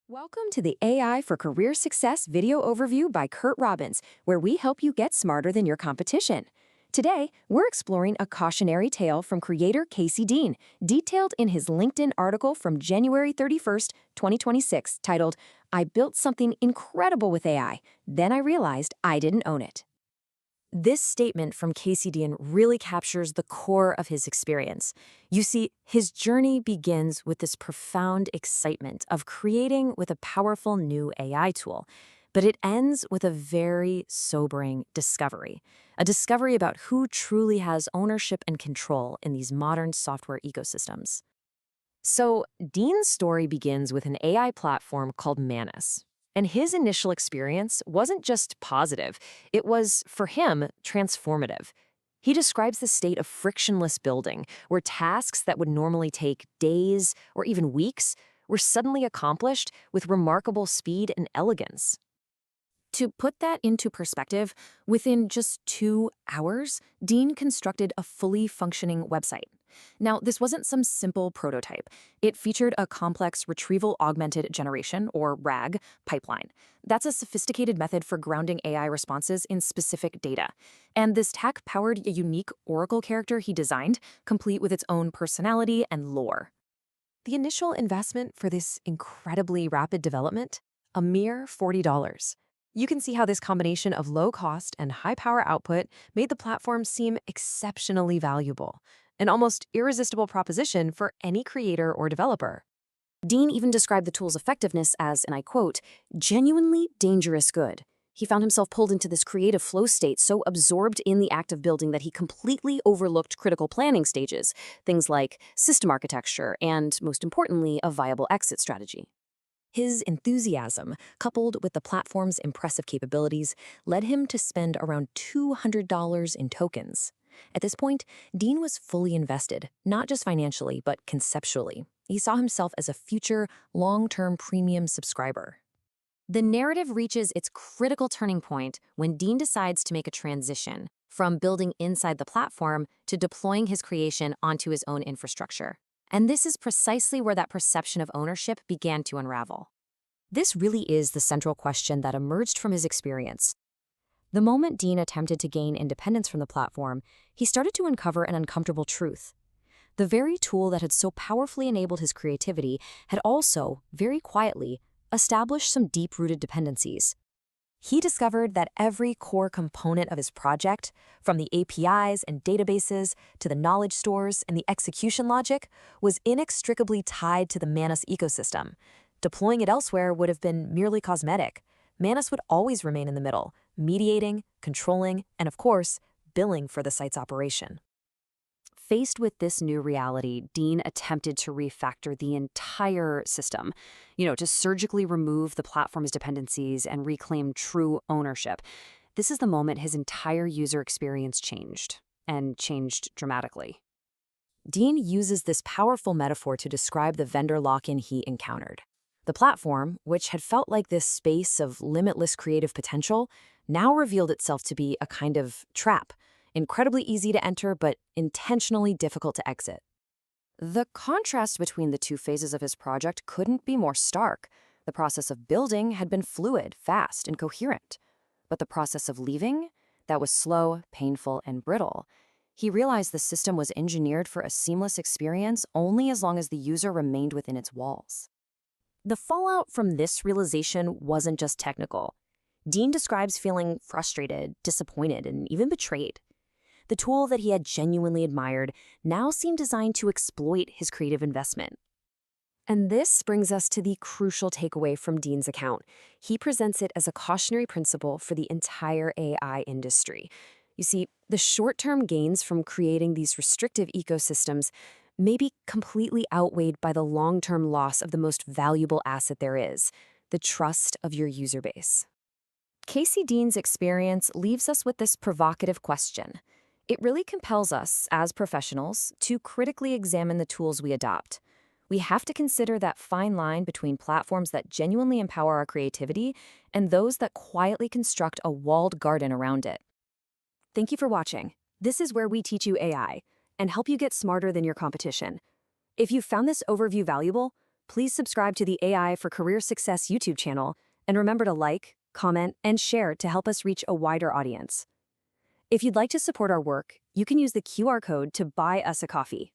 Welcome to the AI for Career Success video overview by Curt Robbins, where we help you get smarter than your competition. Today, we're exploring a cautionary tale from creator Casey Dean, detailed in his LinkedIn article from January 31st, 2026, titled, "I built something incredible with AI, then I realized I didn't own it." This statement from Casey Dean really captures the core of his experience. You see, his journey begins with this profound excitement of creating with a powerful new AI tool, but it ends with a very sobering discovery, a discovery about who truly has ownership and control in these modern software ecosystems. So, Dean's story begins with an AI platform called Manus. And his initial experience wasn't just positive, it was, for him, transformative. He describes the state of frictionless building, where tasks that would normally take days or even weeks were suddenly accomplished with remarkable speed and elegance. To put that into perspective, within just 2 hours, Dean constructed a fully functioning website. Now, this wasn't some simple prototype. It featured a complex retrieval augmented generation, or RAG, pipeline. That's a sophisticated method for grounding AI responses in specific data. And this tech powered a unique Oracle character he designed, complete with its own personality and lore. The initial investment for this incredibly rapid development? A mere $40. You can see how this combination of low cost and high power output made the platform seem exceptionally valuable, an almost irresistible proposition for any creator or developer. Dean even described the tool's effectiveness as, and I quote, "genuinely dangerous good." He found himself pulled into this creative flow state, so absorbed in the act of building that he completely overlooked critical planning stages, things like system architecture and, most importantly, a viable exit strategy. His enthusiasm, coupled with the platform's impressive capabilities, led him to spend around $200 in tokens. At this point, Dean was fully invested, not just financially, but conceptually. He saw himself as a future, long-term premium subscriber. The narrative reaches its critical turning point when Dean decides to make a transition from building inside the platform to deploying his creation onto his own infrastructure. And this is precisely where that perception of ownership began to unravel. This really is the central question that emerged from his experience. The moment Dean attempted to gain independence from the platform, he started to uncover an uncomfortable truth. The very tool that had so powerfully enabled his creativity had also, very quietly, established some deep-rooted dependencies. He discovered that every core component of his project, from the APIs and databases to the knowledge stores and the execution logic, was inextricably tied to the Manus ecosystem. Deploying it elsewhere would have been merely cosmetic. Manus would always remain in the middle, mediating, controlling, and of course, billing for the site's operation. Faced with this new reality, Dean attempted to refactor the entire system, to surgically remove the platform's dependencies and reclaim true ownership. This is the moment his entire user experience changed, and changed dramatically. Dean uses this powerful metaphor to describe the vendor lock-in he encountered. The platform, which had felt like this space of limitless creative potential, now revealed itself to be a kind of trap, incredibly easy to enter but intentionally difficult to exit. The contrast between the two phases of his project couldn't be more stark. The process of building had been fluid, fast, and coherent. But the process of leaving, that was slow, painful, and brittle. He realized the system was engineered for a seamless experience only as long as the user remained within its walls. The fallout from this realization wasn't just technical. Dean describes feeling frustrated, disappointed, and even betrayed. The tool that he had genuinely admired now seemed designed to exploit his creative investment. And this brings us to the crucial takeaway from Dean's account. He presents it as a cautionary principle for the entire AI industry. You see, the short-term gains from creating these restrictive ecosystems may be completely outweighed by the long-term loss of the most valuable asset there is, the trust of your user base. Casey Dean's experience leaves us with this provocative question. It really compels us, as professionals, to critically examine the tools we adopt. We have to consider that fine line between platforms that genuinely empower our creativity and those that quietly construct a walled garden around it. Thank you for watching. This is where we teach you AI and help you get smarter than your competition. If you found this overview valuable, Please subscribe to the AI for Career Success YouTube channel, and remember to like, comment, and share to help us reach a wider audience. If you'd like to support our work, you can use the QR code to buy us a coffee.